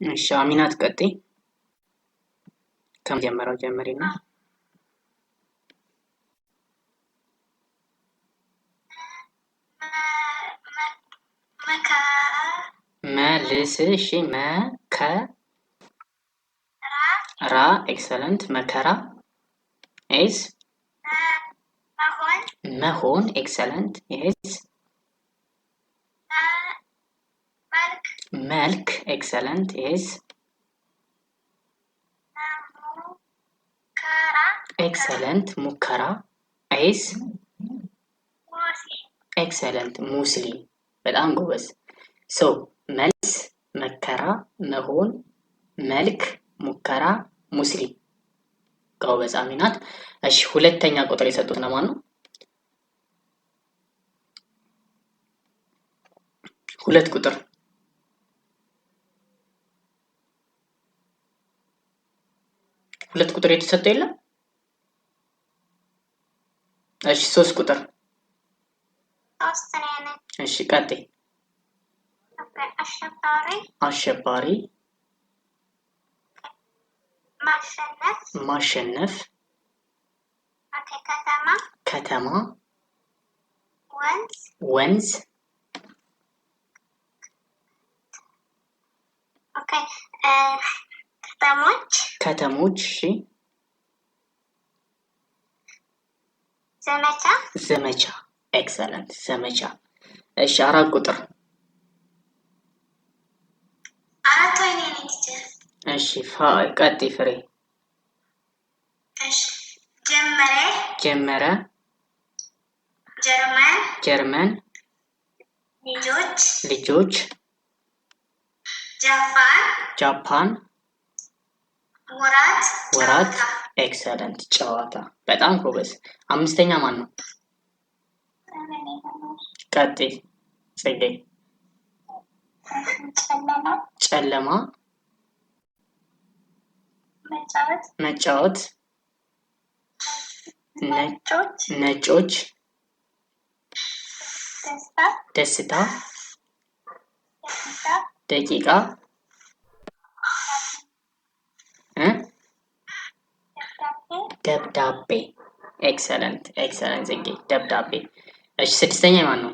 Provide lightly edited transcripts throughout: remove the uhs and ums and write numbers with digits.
እሺ አሚናት ቀጥይ። ከመጀመሪያው ጀምሪና። መልስ። እሺ ራ ኤክሰለንት። መከራ ኤስ መሆን ኤክሰለንት። ኤስ መልክ ኤክሰለንት። ኤስ ኤክሰለንት። ሙከራ ኤስ ኤክሰለንት። ሙስሊም በጣም ጎበዝ። ሶ መልስ፣ መከራ፣ መሆን፣ መልክ፣ ሙከራ፣ ሙስሊም። ጎበዝ አሚናት። እሺ ሁለተኛ ቁጥር የሰጡት ለማን ነው? ሁለት ቁጥር ሁለት ቁጥር የተሰጠው የለም? እሺ ሶስት ቁጥር እሺ ቀጥይ። አሸባሪ ማሸነፍ ከተማ ወንዝ ከተሞች እሺ ዘመቻ ኤክሰለንት። ዘመቻ። እሺ አራት ቁጥር እሺ ቀጥይ ፍሬ። ጀመረ ጀርመን ልጆች ጃፓን ወራት ኤክሰለንት። ጨዋታ በጣም ጎበዝ። አምስተኛ ማን ነው? ቀጥይ ጽጌ። ጨለማ መጫወት ነጮች ደስታ ደቂቃ ደብዳቤ ኤክሰለንት ኤክሰለንት ጽጌ ደብዳቤ። እሺ ስድስተኛ ማን ነው?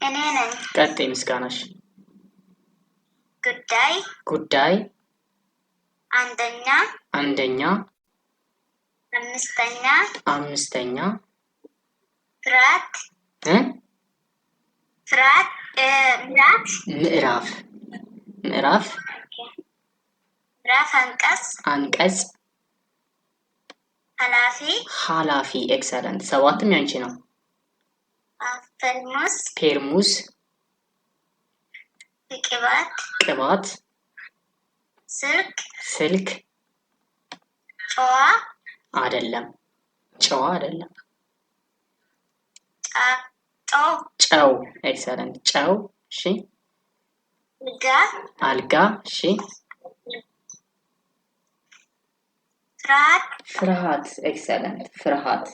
እኔ ነኝ። ቀጥይ ምስጋናሽ። ጉዳይ አንደኛ አምስተኛ ምዕራፍ አንቀጽ ኃላፊ ኤክሰለንት። ሰባትም ያንቺ ነው። ፔርሙስ ቅባት ስልክ አይደለም ጨው ኤክሰለንት። ጨው እሺ አልጋ እሺ ፍርሃት ኤክሰለንት። ፍርሃት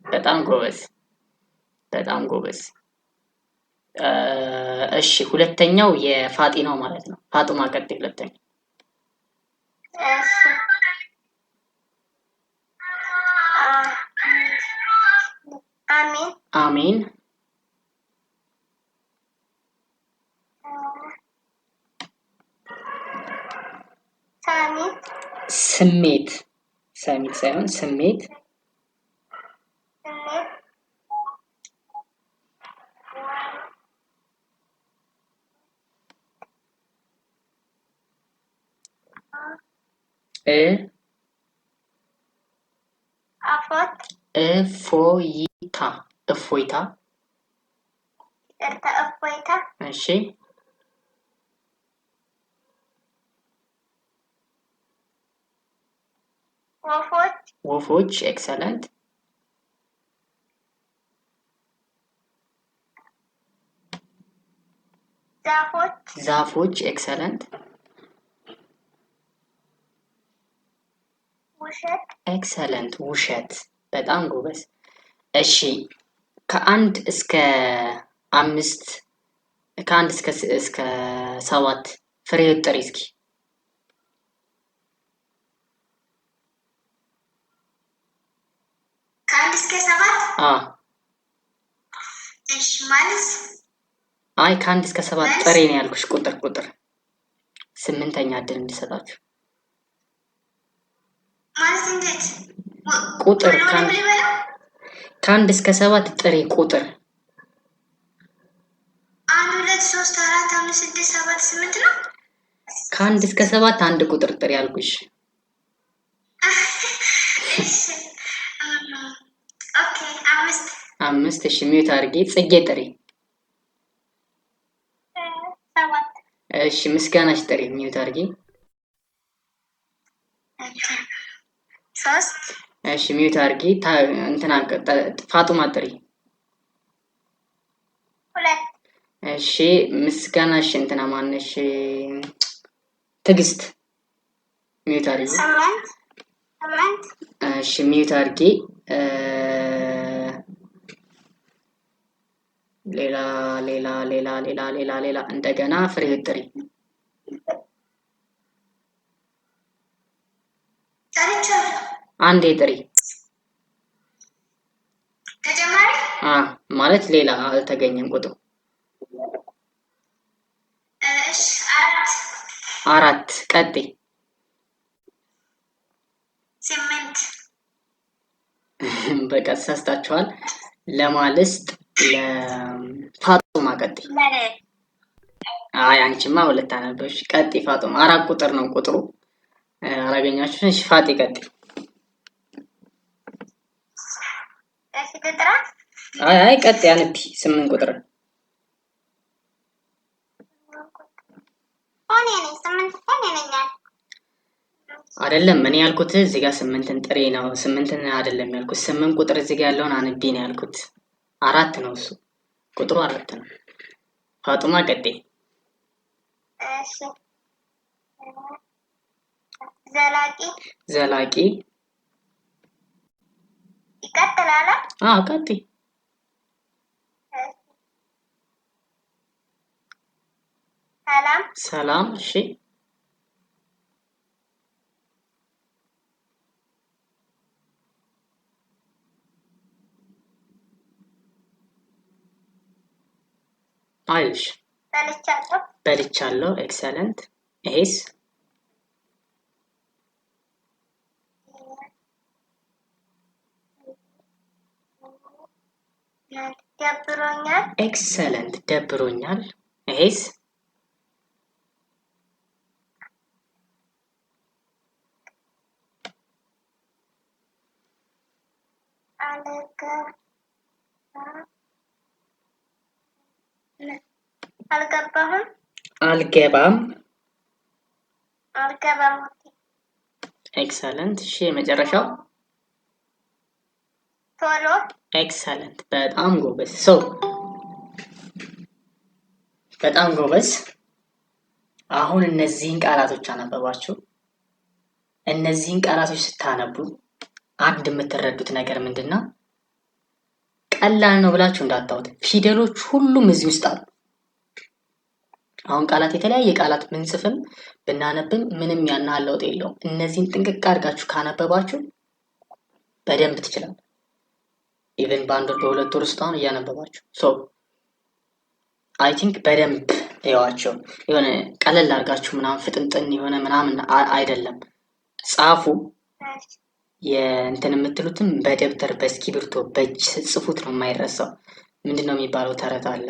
በጣም ጎበዝ በጣም ጎበዝ። እሺ ሁለተኛው የፋጢ ነው ማለት ነው። ፋጡማ ቀጥይ። ሁለተኛ አሜን ስሜት ሰሚት ሳይሆን ስሜት እፎይታ እሺ ወፎች ኤክሰለንት። ዛፎች ኤክሰለንት። ኤክሰለንት ውሸት በጣም ጎበዝ። እሺ ከአንድ እስከ 5 ከአንድ እስከ 7 ፍሬ ህይወት ጥሪ እስኪ። ከአንድ እስከ 7? እሺ ማለት አይ ከአንድ እስከ 7 ጥሪ ነው ያልኩሽ። ቁጥር 8ኛ እድል እንድሰጣችሁ ማለት እንዴት? ቁጥር ከአንድ እስከ 7 ጥሪ ቁጥር 1 2 3 4 5 6 7 8 ነው። ከአንድ እስከ 7 አንድ ቁጥር ጥሪ ያልኩሽ። ኦኬ 5 እሺ ሚዩት አድርጌ ጽጌ ጥሪ። 7 እሺ ምስጋናሽ ጥሪ ሚዩት አድርጌ። 3 እሺ ሚዩት አድርጌ እንትና ፋጡማ ጥሪ። 2 እሺ ምስጋናሽ እንትና ማነሽ ትግስት ሚዩት አድርጌ። 8 እሺ ሚዩት አድርጌ። ሌላ እንደገና ፍሬ ህይወት ጥሪ። አንዴ ጥሪ ተጨማሪ ማለት ሌላ አልተገኘም ቁጥሩ። እሺ 4 ቀጥይ። 8 በቃ ተሳስታችኋል። ለማልስጥ ለፋጡማ ቀጥይ። አይ አንቺማ 2 አነበብሽ። ቀጥይ ፋጡማ። 4 ቁጥር ነው ቁጥሩ። አላገኛችሁ። እሺ ፋጢ ቀጥይ። አይ ቀጥይ አንቺ 8 ቁጥር አይደለም እኔ ያልኩት እዚህ ጋር 8ን ጥሪ ነው። 8ን አይደለም ያልኩት 8 ቁጥር እዚህ ጋር ያለውን አንቢ ነው ያልኩት። 4 ነው እሱ ቁጥሩ 4 ነው። ፋጡማ ቀጥይ። እሺ ዘላቂ ይቀጥላል። ቀጥይ። ሰላም እሺ አይልሽ በልቻለሁ። ኤክሰለንት። ይሄስ ደብሮኛል። ኤክሰለንት ደብሮኛል። ይሄስ አልገባም። ኤክሰለንት። እሺ የመጨረሻው ቶሎ። ኤክሰለንት። በጣም ጎበዝ በጣም ጎበዝ። አሁን እነዚህን ቃላቶች አነበባችሁ። እነዚህን ቃላቶች ስታነቡ አንድ የምትረዱት ነገር ምንድነው? ቀላል ነው ብላችሁ እንዳታውት። ፊደሎች ሁሉም እዚህ ውስጥ አሉ። አሁን ቃላት የተለያየ ቃላት ምንጽፍም ብናነብም ምንም ያናህል ለውጥ የለውም። እነዚህን ጥንቅቅ አድርጋችሁ ካነበባችሁ በደንብ ትችላላችሁ። ኢቭን በአንድ ወር በሁለት ወር ውስጥ አሁን እያነበባችሁ አይ ቲንክ በደንብ እዩዋቸው። የሆነ ቀለል አድርጋችሁ ምናምን ፍጥንጥን የሆነ ምናምን አይደለም። ጻፉ። የእንትን የምትሉትም በደብተር በእስክሪብቶ በእጅ ጽፉት ነው የማይረሳው። ምንድነው የሚባለው ተረት አለ።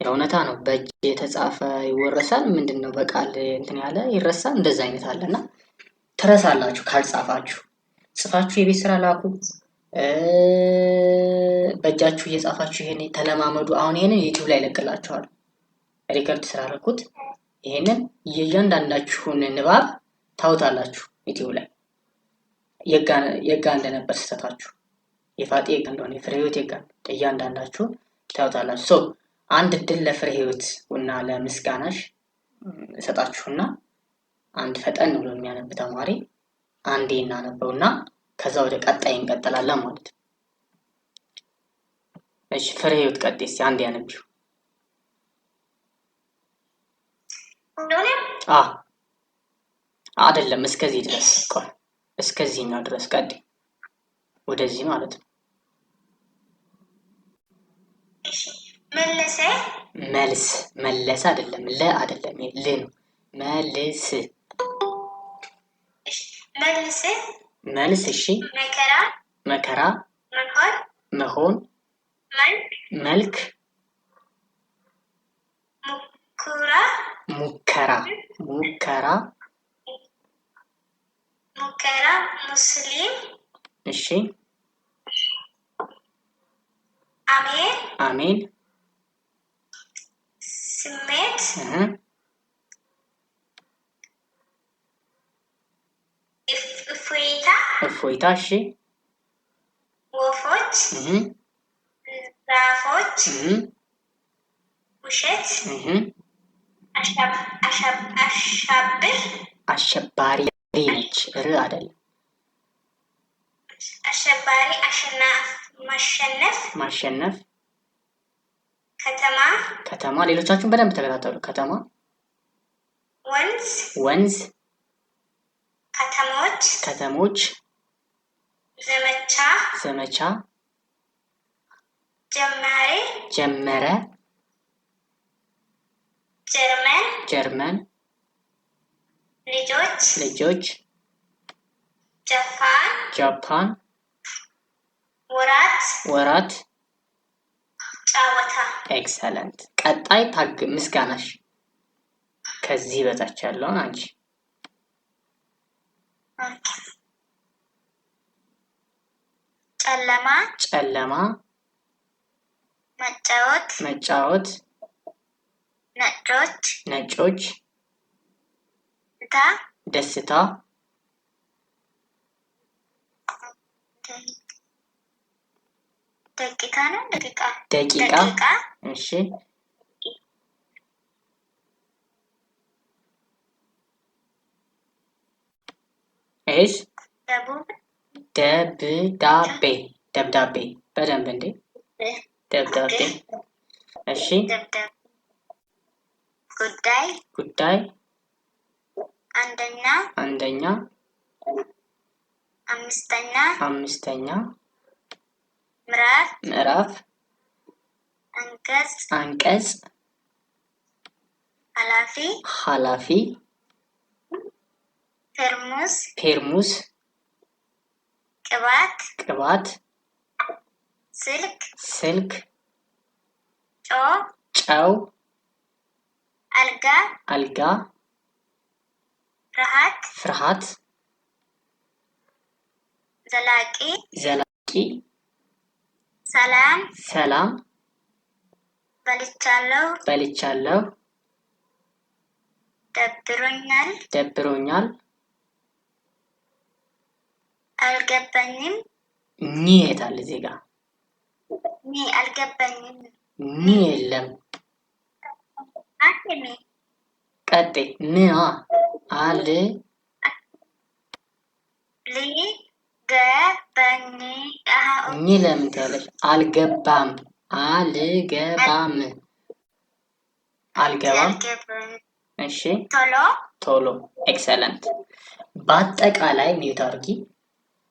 እውነታ ነው። በእጅ የተጻፈ ይወረሳል። ምንድነው በቃል እንትን ያለ ይረሳል። እንደዛ አይነት አለና ትረሳላችሁ ካልጻፋችሁ። ጽፋችሁ የቤት ስራ ላኩ። በእጃችሁ እየጻፋችሁ ይሄን ተለማመዱ። አሁን ይሄንን ዩቲዩብ ላይ ለቅላችኋል። ሪከርድ ስላደረኩት ይሄንን የእያንዳንዳችሁን ንባብ ታውታላችሁ ዩቲዩብ ላይ የጋ እንደነበር ስተታችሁ የፋጤ የጋ እንደሆነ የፍሬ ህይወት የጋ እያንዳንዳችሁ ታውታላችሁ። አንድ እድል ለፍሬ ህይወት እና ለምስጋናሽ እሰጣችሁና አንድ ፈጠን ብሎ የሚያነብ ተማሪ አንዴ እናነበውና ከዛ ወደ ቀጣይ እንቀጥላለን ማለት ነው። እሺ ፍሬ ህይወት ቀጥይ እስኪ አንዴ ያነብዩ። ሁሉንም አይደለም፣ እስከዚህ ድረስ ቆይ፣ እስከዚህኛው ድረስ ቀጥ ወደዚህ ማለት ነው። መለሰ መልስ መለሰ አይደለም፣ ለ አይደለም፣ ል ነው። መልስ መልስ መልስ። እሺ መከራ መከራ መሆን መልክ ሙከራ ሙስሊም እሺ አሜን ስሜት እፎይታ እሺ ወፎች ዛፎች ውሸት አሸባሪ ነች፣ ር አይደለም። አሸባሪ ማሸነፍ ከተማ ሌሎቻችሁን በደንብ ተከታተሉ። ከተማ ወንዝ ከተሞች ዘመቻ ጀመረ ጀርመን ልጆች ጃፓን ወራት ጨዋታ። ኤክሰለንት። ቀጣይ ምስጋናሽ ከዚህ በታች ያለውን አንቺ ጨለማ መጫወት ነጮች ደስታ ደቂቃ እሺ ኤስ ደብዳቤ በደንብ እንዴ ደብዳቤ እሺ ጉዳይ አንደኛ አምስተኛ ምዕራፍ አንቀጽ ኃላፊ ፔርሙዝ ቅባት ስልክ ጨው አልጋ ፍርሃት ዘላቂ ሰላም በልቻለሁ ደብሮኛል አልገባኝም የታል እዚህ ጋር አልገባኝም የለም ቀጤ አል ለምን ትያለሽ? አልገባም እሺ ቶሎ ኤክሰለንት። በአጠቃላይ ሚዩት አድርጊ።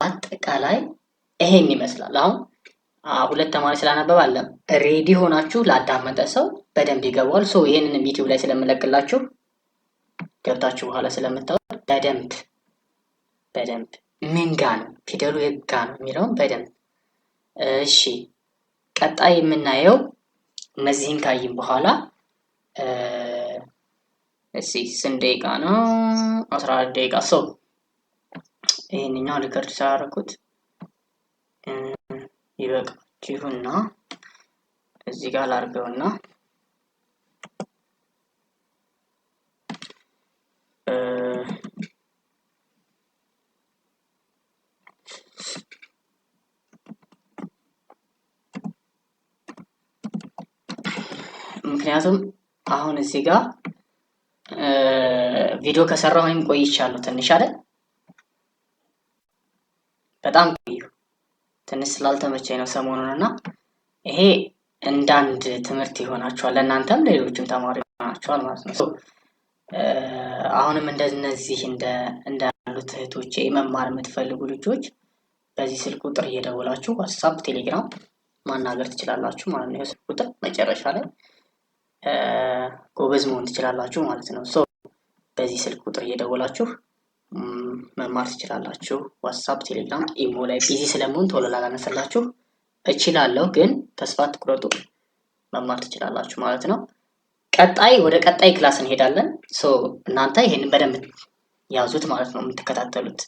በአጠቃላይ ይሄን ይመስላል። አሁን ሁለት ተማሪ ስላነበበ አለ ሬዲ ሆናችሁ ላዳመጠ ሰው በደንብ ይገባዋል። ሶ ይሄንን ዩቲዩብ ላይ ስለምለቅላችሁ ገብታችሁ በኋላ ስለምታወቅ በደንብ ምን ጋ ነው ፊደሉ የጋ ነው የሚለውን በደንብ እሺ። ቀጣይ የምናየው እነዚህን ካይም በኋላ ስንት ደቂቃ ነው? 14 ደቂቃ። ሰው ይሄንኛው ሪከርድ ሳያደርጉት ይበቃችሁና እዚህ ጋር ላድርገውና ምክንያቱም አሁን እዚህ ጋር ቪዲዮ ከሰራሁኝ ቆይቻለሁ ትንሽ አይደል? በጣም ቆዩ። ትንሽ ስላልተመቸኝ ነው ሰሞኑንና ይሄ እንዳንድ ትምህርት ይሆናችኋል ለእናንተም ለሌሎችም ተማሪ ይሆናችኋል ማለት ነው። አሁንም እንደነዚህ እንዳሉት እህቶቼ መማር የምትፈልጉ ልጆች በዚህ ስልክ ቁጥር እየደወላችሁ ዋትስአፕ፣ ቴሌግራም ማናገር ትችላላችሁ ማለት ነው። የስልክ ቁጥር መጨረሻ ላይ ጎበዝ መሆን ትችላላችሁ ማለት ነው። በዚህ ስልክ ቁጥር እየደወላችሁ መማር ትችላላችሁ። ዋትስአፕ፣ ቴሌግራም፣ ኢሞ ላይ ቢዚ ስለመሆን ቶሎ ላላነሳላችሁ እችላለሁ፣ ግን ተስፋ አትቁረጡ፣ መማር ትችላላችሁ ማለት ነው። ወደ ቀጣይ ክላስ እንሄዳለን። እናንተ ይሄንን በደንብ ያዙት ማለት ነው የምትከታተሉት